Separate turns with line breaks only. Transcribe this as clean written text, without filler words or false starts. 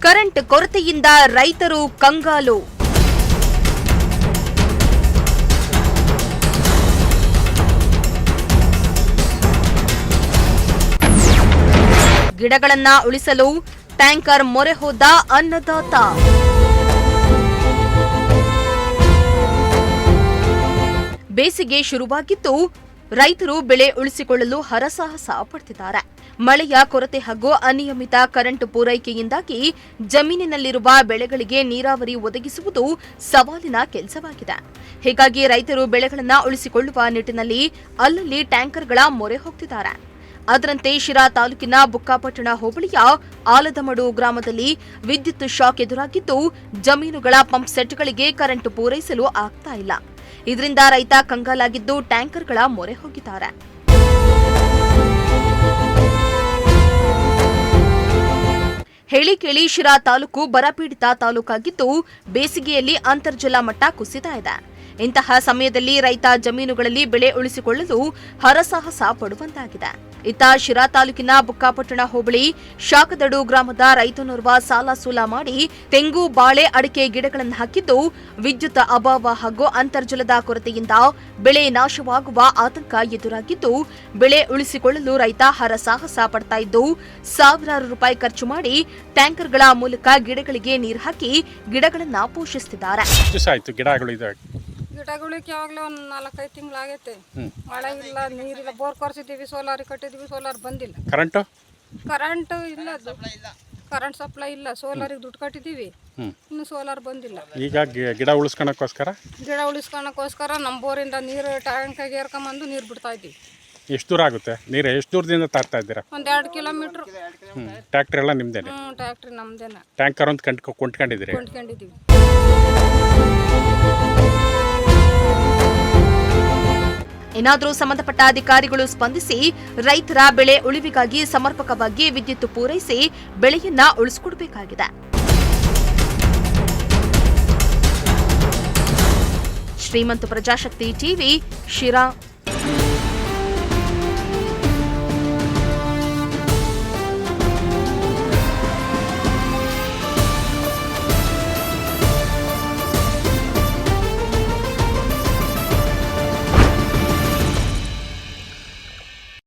Current ಕೊರತೆಯಿಂದ ರೈತರು ಕಂಗಾಲು. ಗಿಡಗಳನ್ನ ಉಳಿಸಲು ಟ್ಯಾಂಕರ್ ಮೊರೆ ಹೋದ ಅನ್ನದಾತ. ಬೇಸಿಗೆ ಶುರುವಾಗಿದ್ದು ರೈತರು ಬೆಳೆ ಉಳಿಸಿಕೊಳ್ಳಲು ಹರಸಾಹಸ ಪಡ್ತಿದ್ದಾರೆ. ಮಳೆಯ ಕೊರತೆ ಹಾಗೂ ಅನಿಯಮಿತ ಕರೆಂಟ್ ಪೂರೈಕೆಯಿಂದಾಗಿ ಜಮೀನಿನಲ್ಲಿರುವ ಬೆಳೆಗಳಿಗೆ ನೀರಾವರಿ ಒದಗಿಸುವುದು ಸವಾಲಿನ ಕೆಲಸವಾಗಿದೆ. ಹೀಗಾಗಿ ರೈತರು ಬೆಳೆಗಳನ್ನು ಉಳಿಸಿಕೊಳ್ಳುವ ನಿಟ್ಟಿನಲ್ಲಿ ಅಲ್ಲಲ್ಲಿ ಟ್ಯಾಂಕರ್ಗಳ ಮೊರೆ ಹೋಗ್ತಿದ್ದಾರೆ. ಅದರಂತೆ ಶಿರಾ ತಾಲೂಕಿನ ಬುಕ್ಕಾಪಟ್ಟಣ ಹೋಬಳಿಯ ಆಲದಮಡು ಗ್ರಾಮದಲ್ಲಿ ವಿದ್ಯುತ್ ಶಾಕ್ ಎದುರಾಗಿದ್ದು ಜಮೀನುಗಳ ಪಂಪ್ ಸೆಟ್ಗಳಿಗೆ ಕರೆಂಟ್ ಪೂರೈಸಲು ಆಗ್ತಾ ಇಲ್ಲ. ಇದರಿಂದ ರೈತ ಕಂಗಾಲಾಗಿದ್ದು ಟ್ಯಾಂಕರ್ಗಳ ಮೊರೆ ಹೋಗಿದ್ದಾರೆ. ಹೇಳಿ ಕೇಳಿ ಶಿರಾ ತಾಲೂಕು ಬರಪೀಡಿತ ತಾಲೂಕಾಗಿದ್ದು ಬೇಸಿಗೆಯಲ್ಲಿ ಅಂತರ್ಜಲ ಮಟ್ಟ ಕುಸಿತಾ ಇದೆ. ಇಂತಹ ಸಮಯದಲ್ಲಿ ರೈತ ಜಮೀನುಗಳಲ್ಲಿ ಬೆಳೆ ಉಳಿಸಿಕೊಳ್ಳಲು ಹರಸಾಹಸ ಪಡುವಂತಾಗಿದೆ. ಇತ್ತ ಶಿರಾ ತಾಲೂಕಿನ ಬುಕ್ಕಾಪಟ್ಟಣ ಹೋಬಳಿ ಶಾಖದಡು ಗ್ರಾಮದ ರೈತನೋರ್ವ ಸಾಲ ಸೂಲ ಮಾಡಿ ತೆಂಗು, ಬಾಳೆ, ಅಡಿಕೆ ಗಿಡಗಳನ್ನು ಹಾಕಿದ್ದು ವಿದ್ಯುತ್ ಅಭಾವ ಹಾಗೂ ಅಂತರ್ಜಲದ ಕೊರತೆಯಿಂದ ಬೆಳೆ ನಾಶವಾಗುವ ಆತಂಕ ಎದುರಾಗಿದ್ದು ಬೆಳೆ ಉಳಿಸಿಕೊಳ್ಳಲು ರೈತ ಹರಸಾಹಸ ಪಡ್ತಾ ಇದ್ದು ಸಾವಿರಾರು ರೂಪಾಯಿ ಖರ್ಚು ಮಾಡಿ ಟ್ಯಾಂಕರ್ಗಳ ಮೂಲಕ ಗಿಡಗಳಿಗೆ ನೀರು ಹಾಕಿ ಗಿಡಗಳನ್ನು ಪೋಷಿಸುತ್ತಿದ್ದಾರೆ.
ಗಿಡಗಳಿಗೆ ಯಾವಾಗಲೂ ಒಂದು 4-5 ತಿಂಗಳಾಗೈತೆ. ಮಳೆ ಇಲ್ಲ, ನೀರಿಲ್ಲ. ಬೋರ್ ಕೊರ್ಸಿದ್ದೀವಿ, ಸೋಲಾರ್ ಕಟ್ಟಿದ್ದೀವಿ, ಸೋಲಾರ್ ಬಂದಿಲ್ಲ. ಕರೆಂಟ್ ಇಲ್ಲ, ಕರೆಂಟ್ ಸಪ್ಲೈ ಇಲ್ಲ. ಸೋಲಾರಿಗೆ ದುಡ್ಡು ಕಟ್ಟಿದ್ದೀವಿ, ಇನ್ನು ಸೋಲಾರ್ ಬಂದಿಲ್ಲ.
ಈಗ ಗಿಡ ಉಳಿಸ್ಕೊಳಕ್ಕೋಸ್ಕರ
ನಮ್ಮ ಬೋರಿಂದ ನೀರು ಟ್ಯಾಂಕಿಗೆ ಏರ್ಕೊಂಬಂದು ನೀರು ಬಿಡ್ತಾ ಇದ್ದೀವಿ.
ಎಷ್ಟು ದೂರ ಆಗುತ್ತೆ ನೀರು? ಎಷ್ಟು ದೂರದಿಂದ ತರ್ತಾ ಇದ್ದೀರಾ?
1-2 ಕಿಲೋಮೀಟರ್.
ಟ್ರ್ಯಾಕ್ಟರ್ ಎಲ್ಲ ನಿಮ್ದೇನೆ?
ಟ್ರ್ಯಾಕ್ಟರ್ ನಮ್ದೇನೆ.
ಟ್ಯಾಂಕರ್ ಅಂತ ಕೊಂಡ್ಕೊಂಡಿದ್ದೀರಿ?
ಕೊಂಡ್ಕೊಂಡಿದ್ದೀವಿ.
ಏನಾದರೂ ಸಂಬಂಧಪಟ್ಟ ಅಧಿಕಾರಿಗಳು ಸ್ಪಂದಿಸಿ ರೈತರ ಬೆಳೆ ಉಳಿವಿಗಾಗಿ ಸಮರ್ಪಕವಾಗಿ ವಿದ್ಯುತ್ ಪೂರೈಸಿ ಬೆಳೆಯನ್ನ ಉಳಿಸಿಕೊಡಬೇಕಾಗಿದೆ. ಶ್ರೀಮಂತ ಪ್ರಜಾಶಕ್ತಿ ಟಿವಿ, ಶಿರಾ.